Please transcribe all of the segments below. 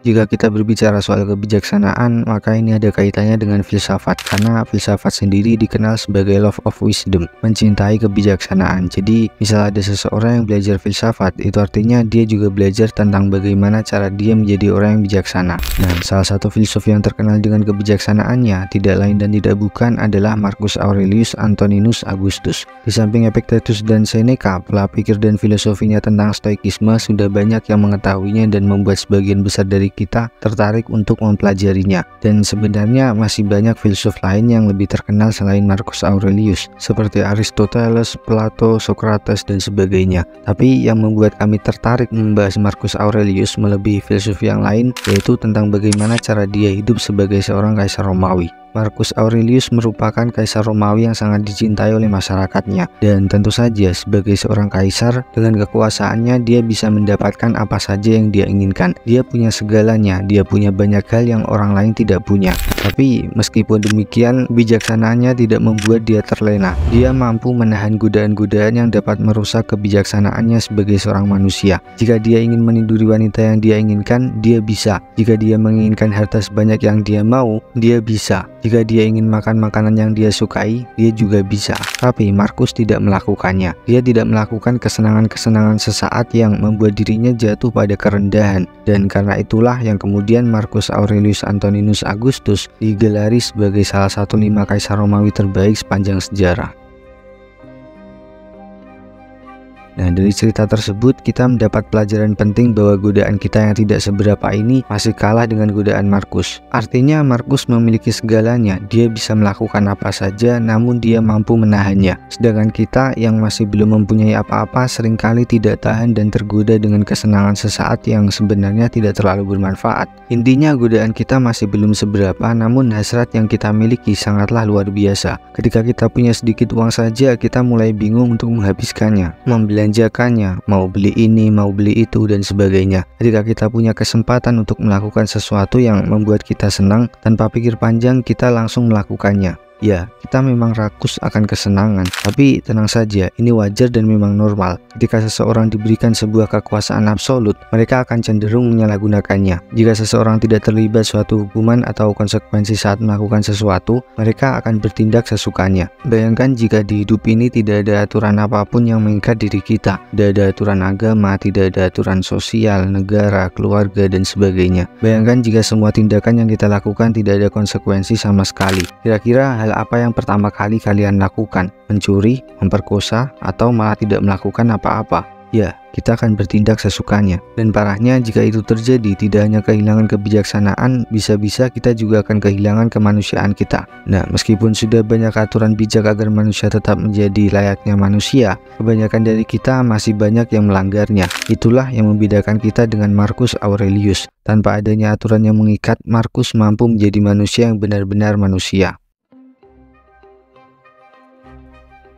Jika kita berbicara soal kebijaksanaan, maka ini ada kaitannya dengan filsafat, karena filsafat sendiri dikenal sebagai love of wisdom, mencintai kebijaksanaan. Jadi, misal ada seseorang yang belajar filsafat, itu artinya dia juga belajar tentang bagaimana cara dia menjadi orang yang bijaksana. Nah, salah satu filsuf yang terkenal dengan kebijaksanaannya tidak lain dan tidak bukan adalah Marcus Aurelius Antoninus Augustus. Di samping Epictetus dan Seneca, pola pikir dan filosofinya tentang stoikisme sudah banyak yang mengetahuinya dan membuat sebagian besar dari kita tertarik untuk mempelajarinya. Dan sebenarnya masih banyak filsuf lain yang lebih terkenal selain Marcus Aurelius, seperti Aristoteles, Plato, Socrates, dan sebagainya. Tapi yang membuat kami tertarik membahas Marcus Aurelius melebihi filsuf yang lain, yaitu tentang bagaimana cara dia hidup sebagai seorang kaisar Romawi. Marcus Aurelius merupakan kaisar Romawi yang sangat dicintai oleh masyarakatnya, dan tentu saja sebagai seorang kaisar, dengan kekuasaannya dia bisa mendapatkan apa saja yang dia inginkan. Dia punya segalanya, dia punya banyak hal yang orang lain tidak punya. Tapi meskipun demikian, kebijaksanaannya tidak membuat dia terlena. Dia mampu menahan godaan-godaan yang dapat merusak kebijaksanaannya sebagai seorang manusia. Jika dia ingin meniduri wanita yang dia inginkan, dia bisa. Jika dia menginginkan harta sebanyak yang dia mau, dia bisa. Jika dia ingin makan makanan yang dia sukai, dia juga bisa. Tapi Marcus tidak melakukannya. Dia tidak melakukan kesenangan-kesenangan sesaat yang membuat dirinya jatuh pada kerendahan. Dan karena itulah yang kemudian Marcus Aurelius Antoninus Augustus digelari sebagai salah satu 5 kaisar Romawi terbaik sepanjang sejarah. Nah, dari cerita tersebut kita mendapat pelajaran penting bahwa godaan kita yang tidak seberapa ini masih kalah dengan godaan Marcus. Artinya Marcus memiliki segalanya, dia bisa melakukan apa saja namun dia mampu menahannya. Sedangkan kita yang masih belum mempunyai apa-apa seringkali tidak tahan dan tergoda dengan kesenangan sesaat yang sebenarnya tidak terlalu bermanfaat. Intinya godaan kita masih belum seberapa, namun hasrat yang kita miliki sangatlah luar biasa. Ketika kita punya sedikit uang saja, kita mulai bingung untuk menghabiskannya, membelanjakannya, mau beli ini, mau beli itu, dan sebagainya. Ketika kita punya kesempatan untuk melakukan sesuatu yang membuat kita senang, tanpa pikir panjang kita langsung melakukannya. Ya, kita memang rakus akan kesenangan, tapi tenang saja, ini wajar dan memang normal. Ketika seseorang diberikan sebuah kekuasaan absolut, mereka akan cenderung menyalahgunakannya. Jika seseorang tidak terlibat suatu hukuman atau konsekuensi saat melakukan sesuatu, mereka akan bertindak sesukanya. Bayangkan jika di hidup ini tidak ada aturan apapun yang mengikat diri kita. Tidak ada aturan agama, tidak ada aturan sosial, negara, keluarga, dan sebagainya. Bayangkan jika semua tindakan yang kita lakukan tidak ada konsekuensi sama sekali. Kira-kira hal apa yang pertama kali kalian lakukan? Mencuri, memperkosa, atau malah tidak melakukan apa-apa? Ya, kita akan bertindak sesukanya. Dan parahnya jika itu terjadi, tidak hanya kehilangan kebijaksanaan, bisa-bisa kita juga akan kehilangan kemanusiaan kita. Nah, meskipun sudah banyak aturan bijak agar manusia tetap menjadi layaknya manusia, kebanyakan dari kita masih banyak yang melanggarnya. Itulah yang membedakan kita dengan Marcus Aurelius. Tanpa adanya aturan yang mengikat, Marcus mampu menjadi manusia yang benar-benar manusia.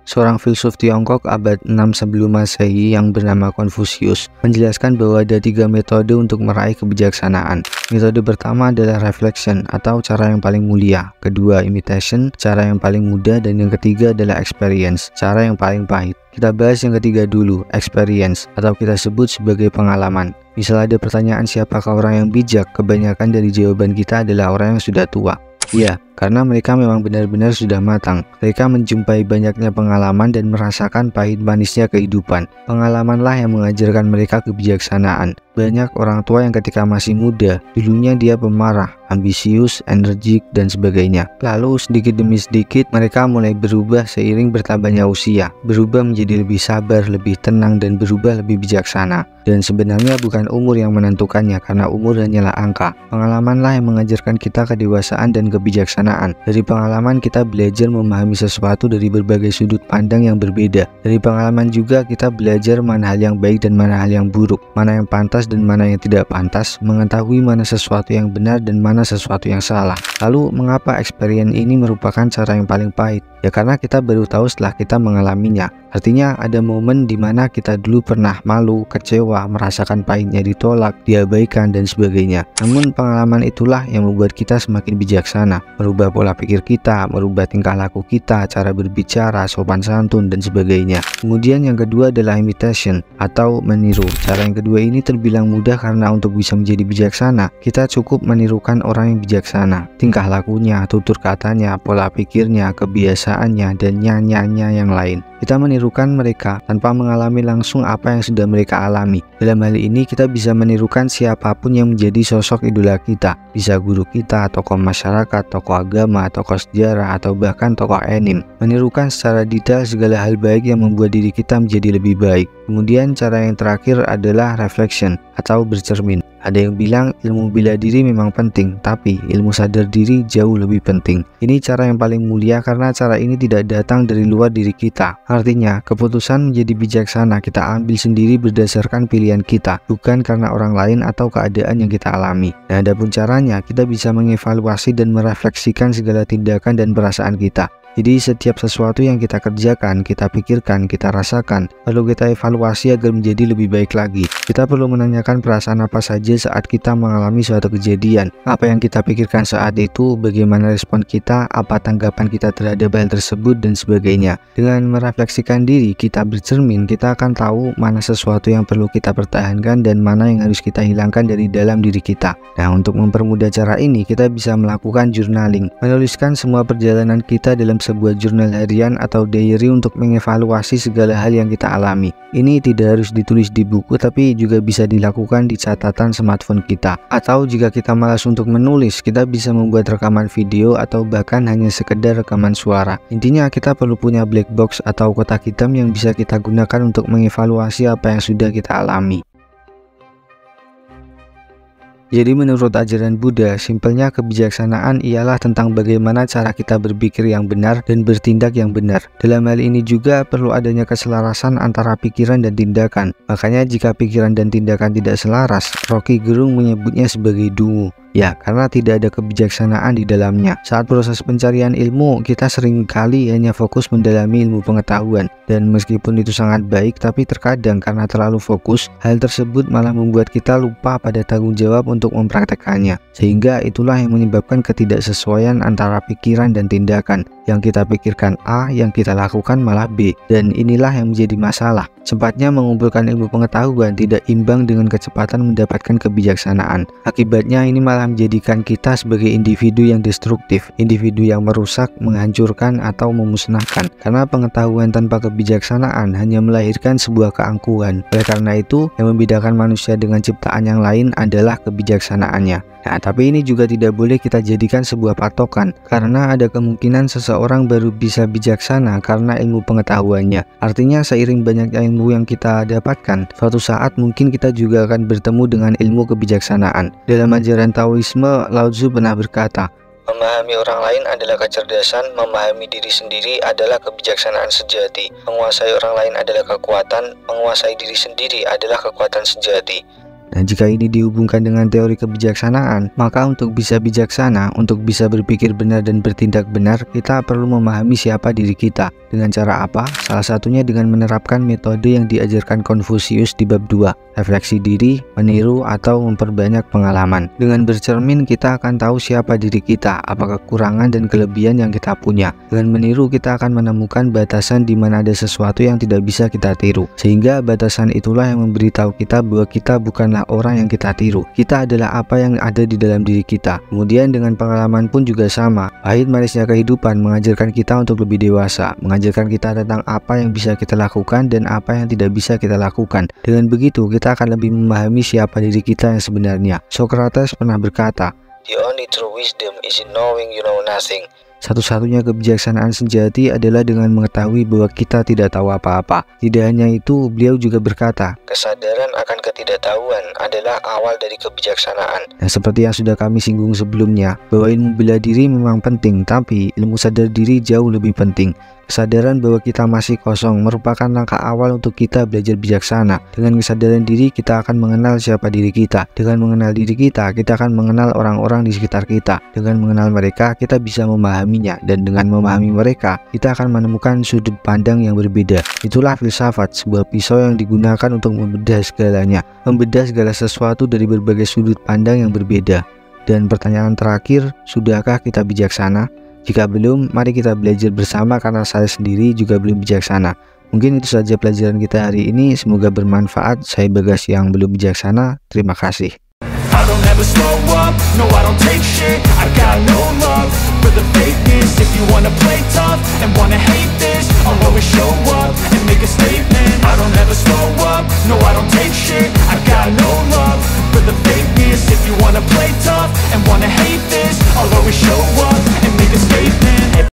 Seorang filsuf Tiongkok abad 6 sebelum Masehi yang bernama Confucius menjelaskan bahwa ada 3 metode untuk meraih kebijaksanaan. Metode pertama adalah reflection atau cara yang paling mulia, kedua imitation, cara yang paling mudah, dan yang ketiga adalah experience, cara yang paling pahit. Kita bahas yang ketiga dulu, experience, atau kita sebut sebagai pengalaman. Misal ada pertanyaan siapakah orang yang bijak, kebanyakan dari jawaban kita adalah orang yang sudah tua. Ya, karena mereka memang benar-benar sudah matang. Mereka menjumpai banyaknya pengalaman dan merasakan pahit manisnya kehidupan. Pengalamanlah yang mengajarkan mereka kebijaksanaan. Banyak orang tua yang ketika masih muda, dulunya dia pemarah, ambisius, energik, dan sebagainya. Lalu sedikit demi sedikit mereka mulai berubah seiring bertambahnya usia. Berubah menjadi lebih sabar, lebih tenang, dan berubah lebih bijaksana. Dan sebenarnya bukan umur yang menentukannya, karena umur hanyalah angka. Pengalamanlah yang mengajarkan kita kedewasaan dan kebijaksanaan. Dari pengalaman kita belajar memahami sesuatu dari berbagai sudut pandang yang berbeda. Dari pengalaman juga kita belajar mana hal yang baik dan mana hal yang buruk, mana yang pantas dan mana yang tidak pantas, mengetahui mana sesuatu yang benar dan mana sesuatu yang salah. Lalu mengapa experience ini merupakan cara yang paling pahit? Ya karena kita baru tahu setelah kita mengalaminya. Artinya ada momen di mana kita dulu pernah malu, kecewa, merasakan pahitnya ditolak, diabaikan, dan sebagainya. Namun pengalaman itulah yang membuat kita semakin bijaksana, merubah merubah pola pikir kita, merubah tingkah laku kita, cara berbicara, sopan santun, dan sebagainya. Kemudian yang kedua adalah imitation atau meniru. Cara yang kedua ini terbilang mudah karena untuk bisa menjadi bijaksana, kita cukup menirukan orang yang bijaksana. Tingkah lakunya, tutur katanya, pola pikirnya, kebiasaannya, dan nyanyiannya yang lain. Kita menirukan mereka tanpa mengalami langsung apa yang sudah mereka alami. Dalam hal ini kita bisa menirukan siapapun yang menjadi sosok idola kita. Bisa guru kita, tokoh masyarakat, tokoh agama, tokoh sejarah, atau bahkan tokoh anime. Menirukan secara detail segala hal baik yang membuat diri kita menjadi lebih baik. Kemudian cara yang terakhir adalah reflection atau bercermin. Ada yang bilang ilmu bela diri memang penting, tapi ilmu sadar diri jauh lebih penting. Ini cara yang paling mulia karena cara ini tidak datang dari luar diri kita. Artinya, keputusan menjadi bijaksana kita ambil sendiri berdasarkan pilihan kita, bukan karena orang lain atau keadaan yang kita alami. Nah, adapun caranya, kita bisa mengevaluasi dan merefleksikan segala tindakan dan perasaan kita. Jadi setiap sesuatu yang kita kerjakan, kita pikirkan, kita rasakan, perlu kita evaluasi agar menjadi lebih baik lagi. Kita perlu menanyakan perasaan apa saja saat kita mengalami suatu kejadian. Apa yang kita pikirkan saat itu, bagaimana respon kita, apa tanggapan kita terhadap hal tersebut, dan sebagainya. Dengan merefleksikan diri, kita bercermin, kita akan tahu mana sesuatu yang perlu kita pertahankan dan mana yang harus kita hilangkan dari dalam diri kita. Nah, untuk mempermudah cara ini, kita bisa melakukan journaling, menuliskan semua perjalanan kita dalam sebuah jurnal harian atau diary untuk mengevaluasi segala hal yang kita alami. Ini tidak harus ditulis di buku, tapi juga bisa dilakukan di catatan smartphone kita. Atau jika kita malas untuk menulis, kita bisa membuat rekaman video atau bahkan hanya sekedar rekaman suara. Intinya kita perlu punya black box atau kotak hitam yang bisa kita gunakan untuk mengevaluasi apa yang sudah kita alami. Jadi menurut ajaran Buddha, simpelnya kebijaksanaan ialah tentang bagaimana cara kita berpikir yang benar dan bertindak yang benar. Dalam hal ini juga perlu adanya keselarasan antara pikiran dan tindakan. Makanya jika pikiran dan tindakan tidak selaras, Rocky Gerung menyebutnya sebagai dungu. Ya, karena tidak ada kebijaksanaan di dalamnya. Saat proses pencarian ilmu, kita seringkali hanya fokus mendalami ilmu pengetahuan. Dan meskipun itu sangat baik, tapi terkadang karena terlalu fokus, hal tersebut malah membuat kita lupa pada tanggung jawab untuk mempraktekannya. Sehingga itulah yang menyebabkan ketidaksesuaian antara pikiran dan tindakan. Yang kita pikirkan A, yang kita lakukan malah B. Dan inilah yang menjadi masalah. Cepatnya mengumpulkan ilmu pengetahuan tidak imbang dengan kecepatan mendapatkan kebijaksanaan. Akibatnya ini malah menjadikan kita sebagai individu yang destruktif, individu yang merusak, menghancurkan, atau memusnahkan. Karena pengetahuan tanpa kebijaksanaan hanya melahirkan sebuah keangkuhan. Oleh karena itu, yang membedakan manusia dengan ciptaan yang lain adalah kebijaksanaannya. Nah, tapi ini juga tidak boleh kita jadikan sebuah patokan, karena ada kemungkinan seseorang baru bisa bijaksana karena ilmu pengetahuannya. Artinya seiring banyaknya ilmu yang kita dapatkan, suatu saat mungkin kita juga akan bertemu dengan ilmu kebijaksanaan. Dalam ajaran Taoisme, Lao Tzu pernah berkata, memahami orang lain adalah kecerdasan, memahami diri sendiri adalah kebijaksanaan sejati. Menguasai orang lain adalah kekuatan, menguasai diri sendiri adalah kekuatan sejati. Nah, jika ini dihubungkan dengan teori kebijaksanaan, maka untuk bisa bijaksana, untuk bisa berpikir benar dan bertindak benar, kita perlu memahami siapa diri kita. Dengan cara apa? Salah satunya dengan menerapkan metode yang diajarkan Konfusius di bab 2, refleksi diri, meniru, atau memperbanyak pengalaman. Dengan bercermin, kita akan tahu siapa diri kita, apa kekurangan dan kelebihan yang kita punya. Dengan meniru, kita akan menemukan batasan di mana ada sesuatu yang tidak bisa kita tiru. Sehingga batasan itulah yang memberitahu kita bahwa kita bukanlah orang yang kita tiru. Kita adalah apa yang ada di dalam diri kita. Kemudian dengan pengalaman pun juga sama. Pahit manisnya kehidupan mengajarkan kita untuk lebih dewasa, mengajarkan kita tentang apa yang bisa kita lakukan dan apa yang tidak bisa kita lakukan. Dengan begitu kita akan lebih memahami siapa diri kita yang sebenarnya. Socrates pernah berkata, "The only true wisdom is in knowing you know nothing." Satu-satunya kebijaksanaan sejati adalah dengan mengetahui bahwa kita tidak tahu apa-apa. Tidak hanya itu, beliau juga berkata, kesadaran akan ketidaktahuan adalah awal dari kebijaksanaan. Nah, seperti yang sudah kami singgung sebelumnya, bahwa ilmu bela diri memang penting, tapi ilmu sadar diri jauh lebih penting. Kesadaran bahwa kita masih kosong merupakan langkah awal untuk kita belajar bijaksana. Dengan kesadaran diri, kita akan mengenal siapa diri kita. Dengan mengenal diri kita, kita akan mengenal orang-orang di sekitar kita. Dengan mengenal mereka, kita bisa memahaminya. Dan dengan memahami mereka, kita akan menemukan sudut pandang yang berbeda. Itulah filsafat, sebuah pisau yang digunakan untuk membedah segalanya. Membedah segala sesuatu dari berbagai sudut pandang yang berbeda. Dan pertanyaan terakhir, sudahkah kita bijaksana? Jika belum, mari kita belajar bersama karena saya sendiri juga belum bijaksana. Mungkin itu saja pelajaran kita hari ini, semoga bermanfaat. Saya Bagas yang belum bijaksana, terima kasih. I don't ever slow up, no I don't take shit. I got no love for the fakeness. If you wanna play tough and wanna hate this, I'll always show up.